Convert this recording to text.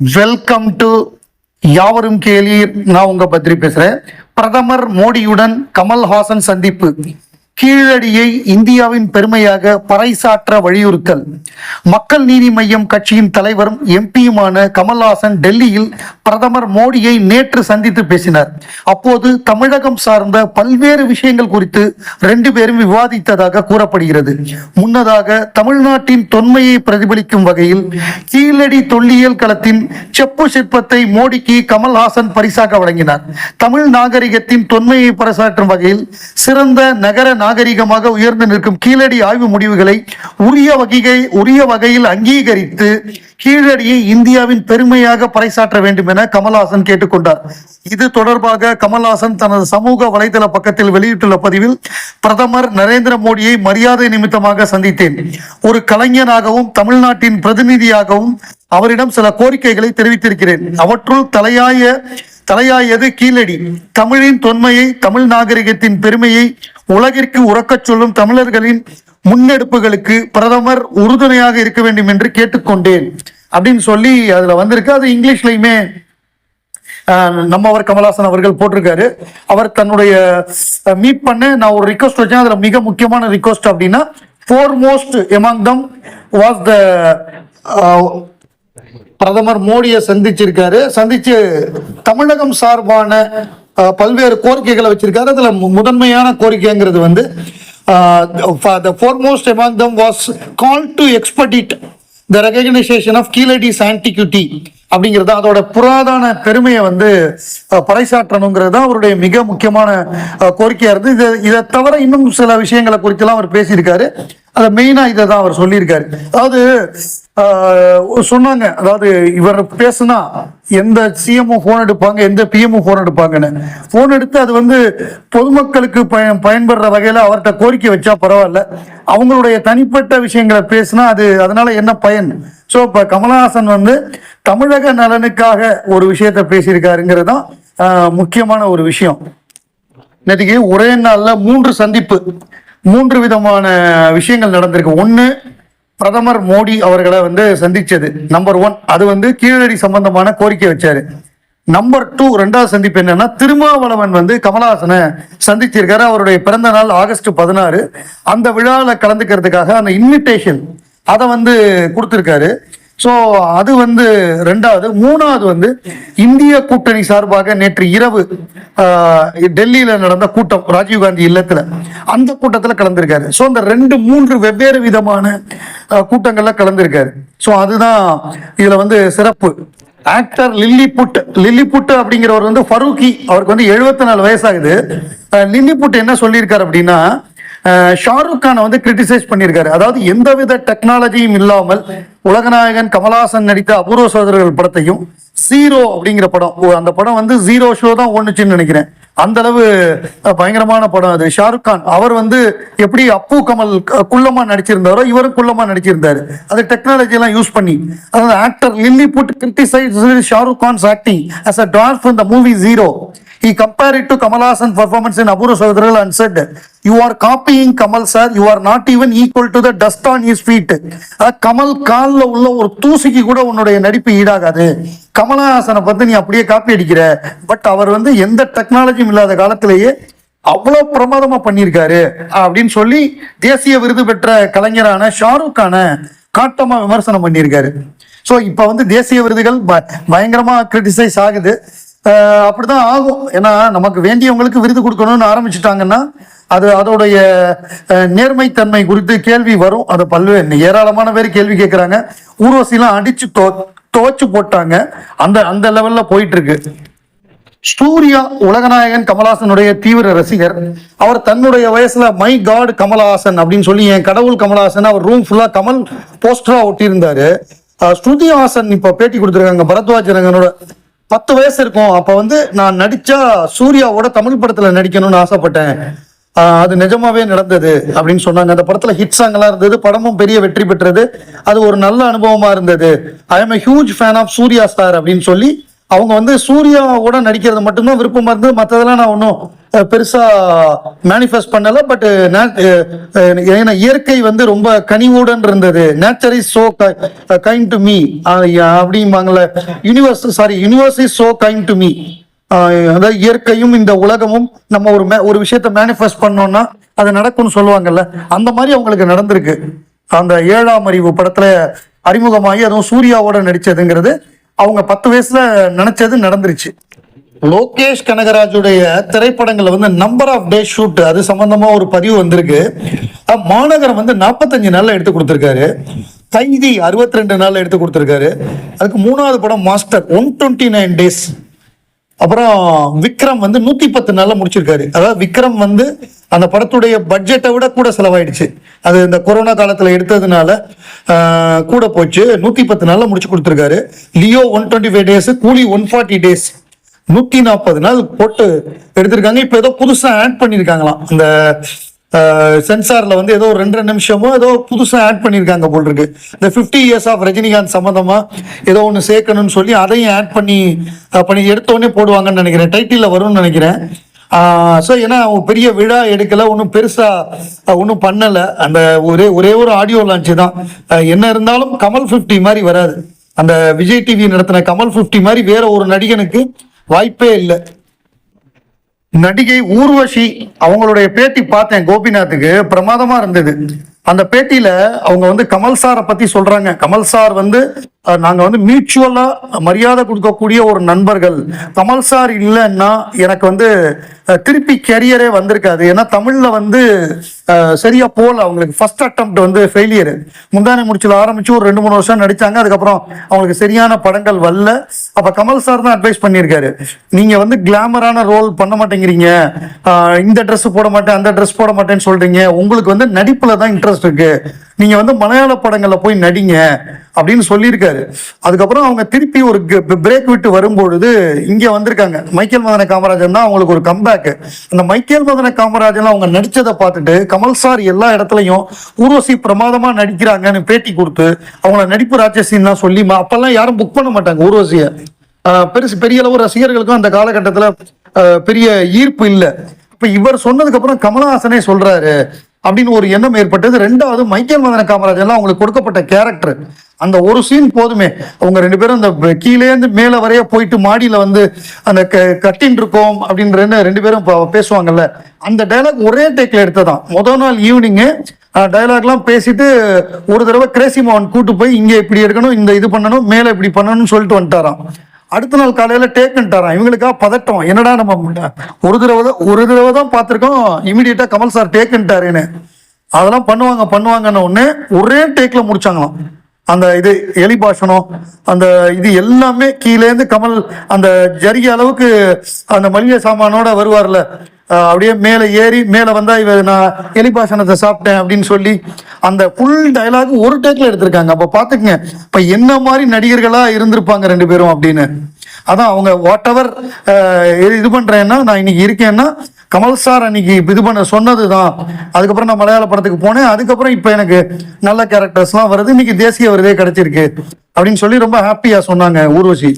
Welcome to யாவரும் கேளீர். நான் உங்க பத்ரி பேசுறேன். பிரதமர் மோடியுடன் கமல்ஹாசன் சந்திப்பு. கீழடியை இந்தியாவின் பெருமையாக பறைசாற்ற வலியுறுத்தல். மக்கள் நீதி மய்யம் கட்சியின் தலைவரும் எம்பியுமான கமல்ஹாசன் டெல்லியில் பிரதமர் மோடியை நேற்று சந்தித்து பேசினார். அப்போது தமிழகம் சார்ந்த பல்வேறு விஷயங்கள் குறித்து ரெண்டு பேரும் விவாதித்ததாக கூறப்படுகிறது. முன்னதாக தமிழ்நாட்டின் தொன்மையை பிரதிபலிக்கும் வகையில் கீழடி தொல்லியல் களத்தின் செப்பு சிற்பத்தை மோடிக்கு கமல்ஹாசன் பரிசாக வழங்கினார். தமிழ் நாகரிகத்தின் தொன்மையை பறைசாற்றும் வகையில் சிறந்த நகர நாகரிகமாக உயர்ந்து நிற்கும் கீழடி ஆய்வு முடிவுகளை உரிய வகையில் அங்கீகரித்து கீழடியை இந்தியாவின் பெருமையாக பறைசாற்ற வேண்டும் என கமல்ஹாசன் கேட்டுக்கொண்டார். இது தொடர்பாக கமல்ஹாசன் தனது சமூக வலைதள பக்கத்தில் வெளியிட்டுள்ள பதிவில், பிரதமர் நரேந்திர மோடியை மரியாதை நிமித்தமாக சந்தித்தேன். ஒரு கலைஞனாகவும் தமிழ்நாட்டின் பிரதிநிதியாகவும் அவரிடம் சில கோரிக்கைகளை தெரிவித்திருக்கிறேன். அவற்றுள் தலையாயது கீழடி. தமிழின் தொன்மையை, தமிழ் நாகரிகத்தின் பெருமையை உலகிற்கு உறக்கச் சொல்லும் தமிழர்களின் முன்னெடுப்புகளுக்கு பிரதமர் உறுதுணையாக இருக்க வேண்டும் என்று கேட்டுக்கொண்டேன் அப்படின்னு சொல்லி அதுல வந்திருக்கு. அது இங்கிலீஷ்லயுமே நம்மவர் கமல்ஹாசன் அவர்கள் போட்டிருக்காரு. அவர் தன்னுடைய மீட் பண்ண நான் ஒரு ரிக்வஸ்ட் வச்சேன். அதுல மிக முக்கியமான ரிக்வஸ்ட் அப்படின்னா, foremost among them was the பிரதமர் மோடியை சந்திச்சு தமிழகம் சார்பான பல்வேறு கோரிக்கைகளை வச்சிருக்காரு. அதுல முதன்மையான கோரிக்கைங்கிறது வந்து the foremost among them was called to expedite the recognition of Kiladi's antiquity அப்படிங்கிறது, அதோட புராதன பெருமையை வந்து பறைசாற்றணுங்கிறது தான் அவருடைய மிக முக்கியமான கோரிக்கையா இருந்து. இதை தவிர இன்னும் சில விஷயங்களை குறித்தெல்லாம் அவர் பேசியிருக்காரு. அதை மெயினா இதை தான் அவர் சொல்லியிருக்காரு. அதாவது சொன்னாங்க, அதாவது இவர் பேசுனா எந்த சிஎம்ஓ போன் எடுப்பாங்க, எந்த பிஎம்ஓ போன் எடுப்பாங்கன்னு. போன் எடுத்து அது வந்து பொதுமக்களுக்கு பயன்படுற வகையில அவர்கிட்ட கோரிக்கை வச்சா பரவாயில்ல, அவங்களுடைய தனிப்பட்ட விஷயங்களை பேசினா அதனால என்ன பயன்? ஸோ இப்போ கமல்ஹாசன் வந்து தமிழக நலனுக்காக ஒரு விஷயத்த பேசியிருக்காருங்கிறது தான் முக்கியமான ஒரு விஷயம். நேற்றுக்கு ஒரே நாள்ல 3 சந்திப்பு, 3 விதமான விஷயங்கள் நடந்திருக்கு. ஒன்று, பிரதமர் மோடி அவர்களை வந்து சந்திச்சது. நம்பர் 1 அது வந்து கீழடி சம்பந்தமான கோரிக்கை வச்சாரு. நம்பர் 2 2வது சந்திப்பு என்னன்னா, திருமாவளவன் வந்து கமல்ஹாசனை சந்திச்சிருக்காரு. அவருடைய பிறந்த நாள் ஆகஸ்ட் 16. அந்த விழாவில் கலந்துக்கிறதுக்காக அந்த இன்விடேஷன் அதை வந்து கொடுத்துருக்காரு. ஸோ அது வந்து 2வது. 3வது வந்து இந்திய கூட்டணி சார்பாக நேற்று இரவு டெல்லியில நடந்த கூட்டம், ராஜீவ்காந்தி இல்லத்துல, அந்த கூட்டத்தில் கலந்திருக்காரு. ஸோ அந்த 2-3 வெவ்வேறு விதமான கூட்டங்கள்ல கலந்திருக்காரு. ஸோ அதுதான் இதுல வந்து சிறப்பு. ஆக்டர் லில்லிபுட் அப்படிங்கிறவர் வந்து ஃபரூக்கி, அவருக்கு வந்து 74 வயசாகுது. லில்லிபுட் என்ன சொல்லியிருக்காரு அப்படின்னா, ஷாருக் கானை வந்து கிரிட்டிசைஸ் பண்ணியிருக்காரு. அதாவது எந்தவித டெக்னாலஜியும் இல்லாமல் உலகநாயகன் கமல்ஹாசன் நடித்த அபூர்வ சகோதரர்கள் படத்தையும், ஜீரோ அப்படிங்கிற படம், அந்த படம் வந்து 0 ஷோ தான் ஓடுச்சுன்னு நினைக்கிறேன். அந்த அளவு பயங்கரமான படம் அது. ஷாருக் கான் அவர் வந்து எப்படி அப்பு கமல் குள்ளமா நடிச்சிருந்தாரோ இவரும் குள்ளமா நடிச்சிருந்தாரு. அது டெக்னாலஜி எல்லாம் யூஸ் பண்ணி. அதாவது actor Lilliput criticize Shahrukh Khan's acting as a dwarf in the movie Zero. He compared it to Kamal Hassan's performance in Apurva Sahodhargal and said, "You are copying Kamal sir. You are not even equal to the dust on his feet." Kamal காலில் உள்ள ஒரு தூசிக்கு கூட உன்னுடைய நடிப்பு ஈடாகாது. கமல்ஹாசனை பார்த்து நீ அப்படியே copy அடிக்கிற. பட் அவர் வந்து எந்த டெக்னாலஜியும் இல்லாத காலத்திலேயே அவ்வளோ பிரமாதமா பண்ணியிருக்காரு அப்படின்னு சொல்லி தேசிய விருது பெற்ற கலைஞரான ஷாருக் கானை காட்டமா விமர்சனம் பண்ணியிருக்காரு. ஸோ இப்போ வந்து தேசிய விருதுகள் பயங்கரமா கிரிட்டிசைஸ் ஆகுது. அப்படிதான் ஆகும். ஏன்னா நமக்கு வேண்டியவங்களுக்கு விருது கொடுக்கணும்னு ஆரம்பிச்சுட்டாங்கன்னா அதோடைய நேர்மைத்தன்மை குறித்து கேள்வி வரும். அது பல்வேறு ஏராளமான பேர் கேள்வி கேட்கிறாங்க. ஊர்வசிலாம் அடிச்சு துவச்சு போட்டாங்க. அந்த லெவல்ல போயிட்டு இருக்கு. சூர்யா உலகநாயகன் கமல்ஹாசனுடைய தீவிர ரசிகர். அவர் தன்னுடைய வயசுல மை காட் கமல்ஹாசன் அப்படின்னு சொல்லி, என் கடவுள் கமல்ஹாசன், அவர் ரூம் ஃபுல்லா கமல் போஸ்டரா ஒட்டியிருந்தாரு. ஸ்ருதி ஹாசன் இப்ப பேட்டி கொடுத்துருக்காங்க. பரத்வாஜ் ரங்கனோட 10 வயசு இருக்கும். அப்ப வந்து நான் நடிச்சா சூர்யாவோட தமிழ் படத்துல நடிக்கணும்னு ஆசைப்பட்டேன். அது நிஜமாவே நடந்தது அப்படின்னு சொன்னாங்க. அந்த படத்துல ஹிட் சாங் எல்லாம் இருந்தது. படமும் பெரிய வெற்றி பெற்றது. அது ஒரு நல்ல அனுபவமா இருந்தது. I am a huge fan of Suriya star அப்படின்னு சொல்லி அவங்க வந்து சூர்யாவோட நடிக்கிறது மட்டும்தான் விருப்பமா இருந்தது. மற்றதெல்லாம் நான் ஒன்றும் பெருசா மேனிஃபெஸ்ட் பண்ணல. பட் ஏன்னா இயற்கை வந்து ரொம்ப கனிவுடன் இருந்தது. Nature is so kind to me அப்படிம்பாங்கல்ல. Universe is so kind to me. அதாவது இயற்கையும் இந்த உலகமும் நம்ம ஒரு விஷயத்த மேனிஃபெஸ்ட் பண்ணோம்னா அது நடக்கும்னு சொல்லுவாங்கல்ல. அந்த மாதிரி அவங்களுக்கு நடந்திருக்கு. அந்த 7ஆம் அறிவு படத்துல அறிமுகமாகி அதுவும் சூர்யாவோட நடிச்சதுங்கிறது அவங்க 10 வயசுல நினைச்சது நடந்துருச்சு. லோகேஷ் கனகராஜுடைய திரைப்படங்களை வந்து நம்பர் ஆஃப் டே ஷூட் அது சம்பந்தமா ஒரு பதிவு வந்திருக்கு. மாநகரம் வந்து 45 நாள்ல எடுத்து கொடுத்திருக்காரு. கைதி 62 நாள்ல எடுத்து கொடுத்திருக்காரு. அதுக்கு 3வது படம் மாஸ்டர் 129 டேஸ். அப்புறம் விக்ரம் வந்து 110 நாள்ல முடிச்சிருக்காரு. அதாவது விக்ரம் வந்து அந்த படத்துடைய பட்ஜெட்டை விட கூட செலவாயிடுச்சு. அது இந்த கொரோனா காலத்துல எடுத்ததுனால கூட போச்சு. 110 நாள்ல முடிச்சு கொடுத்துருக்காரு. லியோ 125 டேஸ், கூலி 140 டேஸ், 140 நாள் போட்டு எடுத்திருக்காங்க. இப்ப ஏதோ புதுசா ஆட் பண்ணிருக்காங்களாம். இந்த சென்சார்ல வந்து ஏதோ 2 நிமிஷமோ ஏதோ புதுசா ஆட் பண்ணிருக்காங்க போல் இருக்கு. இந்த 50 இயர்ஸ் ஆஃப் ரஜினிகாந்த் சம்பந்தமா ஏதோ ஒன்று சேர்க்கணும்னு சொல்லி அதையும் ஆட் பண்ணி எடுத்தோடனே போடுவாங்கன்னு நினைக்கிறேன். டைட்டில் வரும்னு நினைக்கிறேன். ஸோ ஏன்னா பெரிய விழா எடுக்கல, ஒன்றும் பெருசா ஒன்றும் பண்ணல. அந்த ஒரே ஒரு ஆடியோ லான்ச் தான். என்ன இருந்தாலும் கமல் 50 மாதிரி வராது. அந்த விஜய் டிவி நடத்தின கமல் 50 மாதிரி வேற ஒரு நடிகனுக்கு வாய்ப்பே இல்லை. நடிகை ஊர்வஷி அவங்களுடைய பேட்டி பார்த்தேன். கோபிநாத்துக்கு பிரமாதமா இருந்தது. அந்த பேட்டியில அவங்க வந்து கமல் சாரை பத்தி சொல்றாங்க. கமல் சார் வந்து நாங்க வந்து மியூச்சுவலா மரியாதை கொடுக்கக்கூடிய ஒரு நண்பர்கள். கமல் சார் இல்லைன்னா எனக்கு வந்து திருப்பி கெரியரே வந்திருக்காது. ஏன்னா தமிழ்ல வந்து சரியா போல. அவங்களுக்கு ஃபர்ஸ்ட் அட்டெம்ப்ட் வந்து ஃபெயிலியர். முந்தானை முடிச்சுல ஆரம்பிச்சு ஒரு 2-3 வருஷம் நடிச்சாங்க. அதுக்கப்புறம் அவங்களுக்கு சரியான படங்கள் வரல. அப்ப கமல் சார் தான் அட்வைஸ் பண்ணியிருக்காரு, நீங்க வந்து கிளாமரான ரோல் பண்ண மாட்டேங்கிறீங்க, இந்த ட்ரெஸ் போட மாட்டேன் அந்த ட்ரெஸ் போட மாட்டேன்னு சொல்றீங்க, உங்களுக்கு வந்து நடிப்புல தான் இன்ட்ரெஸ்ட் இருக்கு, நீங்க வந்து மலையாள படங்கள்ல போய் நடிங்க அப்படின்னு சொல்லியிருக்காரு. அதுக்கப்புறம் அவங்க திருப்பி ஒரு பிரேக் விட்டு வரும்பொழுது இங்க வந்திருக்காங்க. மைக்கேல் மதன காமராஜன் தான் அவங்களுக்கு ஒரு கம்பேக். அந்த மைக்கேல் மதன காமராஜன் அவங்க நடிச்சதை பார்த்துட்டு கமல் சார் எல்லா இடத்துலையும் ஊர்வசி பிரமாதமா நடிக்கிறாங்கன்னு பேட்டி கொடுத்து அவங்கள நடிப்பு ராட்சசின்னு தான் சொல்லி அப்பெல்லாம் யாரும் புக் பண்ண மாட்டாங்க ஊர்வசிய. பெரிய அளவு ரசிகர்களுக்கும் அந்த காலகட்டத்துல பெரிய ஈர்ப்பு இல்லை. இப்ப இவர் சொன்னதுக்கு அப்புறம் கமலஹாசனே சொல்றாரு அப்படின்னு ஒரு எண்ணம் ஏற்பட்டது. 2வது மைக்கேல் மதன காமராஜன் அவங்களுக்கு கொடுக்கப்பட்ட கேரக்டர் அந்த ஒரு சீன் போதுமே. அவங்க 2 பேரும் அந்த கீழேந்து மேல வரைய போயிட்டு மாடியில வந்து அந்த கட்டின் இருக்கோம் அப்படின்னு 2 பேரும் பேசுவாங்கல்ல, அந்த டைலாக் ஒரே டேக்ல எடுத்ததான். முதல் நாள் ஈவினிங்கு டைலாக்லாம் பேசிட்டு ஒரு தடவை கிரேசி மோகன் கூட்டு போய் இங்க இப்படி எடுக்கணும், இந்த இது பண்ணணும், மேல இப்படி பண்ணணும்னு சொல்லிட்டு வந்துட்டாராம். அடுத்த நாள் காலையில டேக்குன்ட்டாராம். இவங்களுக்கா பதட்டம், என்னடா நம்ம ஒரு தடவை தான் பார்த்துருக்கோம், இமீடியட்டா கமல் சார் டேக்குன்ட்டாருன்னு. அதெல்லாம் பண்ணுவாங்கன்னு ஒண்ணு ஒரே டேக்ல முடிச்சாங்களாம். அந்த இது எலி பாஷனம் அந்த இது எல்லாமே கீழேந்து கமல் அந்த ஜரிகை அளவுக்கு அந்த மளிகை சாமானோட வருவார்ல, அப்படியே மேல ஏறி மேல வந்தா நான் எலிபாசனத்தை சாப்பிட்டேன் அப்படின்னு சொல்லி அந்த ஃபுல் டயலாக் ஒரு டேக்ல எடுத்திருக்காங்க. அப்ப பாத்துக்கங்க இப்ப என்ன மாதிரி நடிகர்களா இருந்திருப்பாங்க 2 பேரும் அப்படின்னு. அதான் அவங்க வாட் எவர் இது பண்றேன்னா நான் இன்னைக்கு இருக்கேன்னா கமல் சார் அன்னைக்கு இது பண்ண சொன்னதுதான். அதுக்கப்புறம் நான் மலையாள படத்துக்கு போனேன். அதுக்கப்புறம் இப்ப எனக்கு நல்ல கேரக்டர்ஸ்லாம் வருது, இன்னைக்கு தேசிய விருதே கிடைச்சிருக்கு அப்படின்னு சொல்லி ரொம்ப ஹாப்பியா சொன்னாங்க ஊர்வசி.